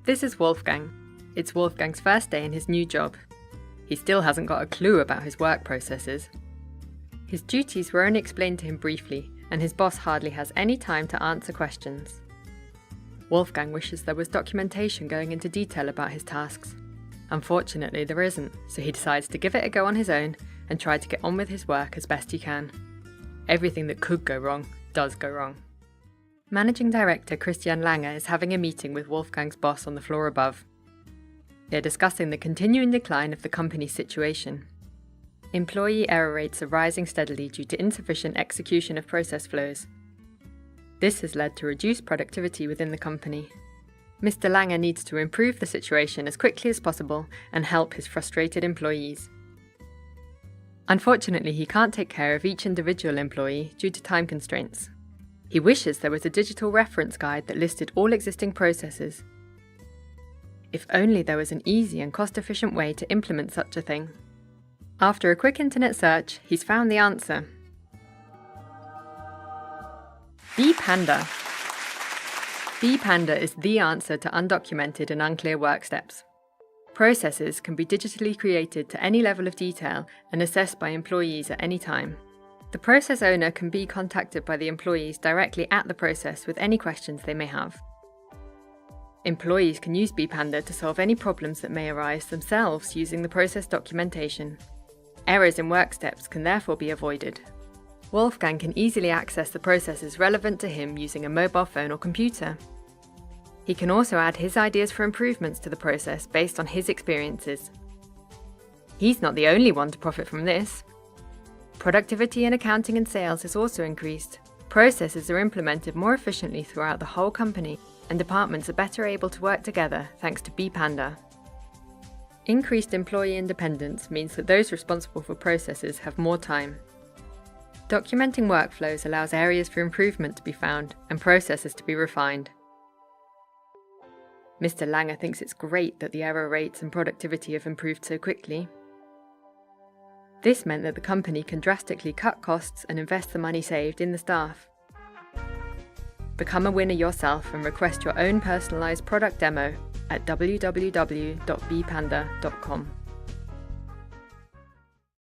This is Wolfgang. It's Wolfgang's first day in his new job. He still hasn't got a clue about his work processes. His duties were only explained to him briefly, and his boss hardly has any time to answer questions. Wolfgang wishes there was documentation going into detail about his tasks. Unfortunately, there isn't, so he decides to give it a go on his own and try to get on with his work as best he can. Everything that could go wrong does go wrong. Managing Director Mr Lange is having a meeting with Wolfgang's boss on the floor above. They're discussing the continuing decline of the company's situation. Employee error rates are rising steadily due to insufficient execution of process flows. This has led to reduced productivity within the company. Mr Lange needs to improve the situation as quickly as possible and help his frustrated employees. Unfortunately, he can't take care of each individual employee due to time constraints. He wishes there was a digital reference guide that listed all existing processes. If only there was an easy and cost-efficient way to implement such a thing. After a quick internet search, he's found the answer. Bpanda. Bpanda is the answer to undocumented and unclear work steps. Processes can be digitally created to any level of detail and assessed by employees at any time. The process owner can be contacted by the employees directly at the process with any questions they may have. Employees can use Bpanda to solve any problems that may arise themselves using the process documentation. Errors in work steps can therefore be avoided. Wolfgang can easily access the processes relevant to him using a mobile phone or computer. He can also add his ideas for improvements to the process based on his experiences. He's not the only one to profit from this. Productivity in accounting and sales has also increased. Processes are implemented more efficiently throughout the whole company, and departments are better able to work together thanks to Bpanda. Increased employee independence means that those responsible for processes have more time. Documenting workflows allows areas for improvement to be found and processes to be refined. Mr Lange thinks it's great that the error rates and productivity have improved so quickly. This meant that the company can drastically cut costs and invest the money saved in the staff. Become a winner yourself and request your own personalised product demo at www.bpanda.com.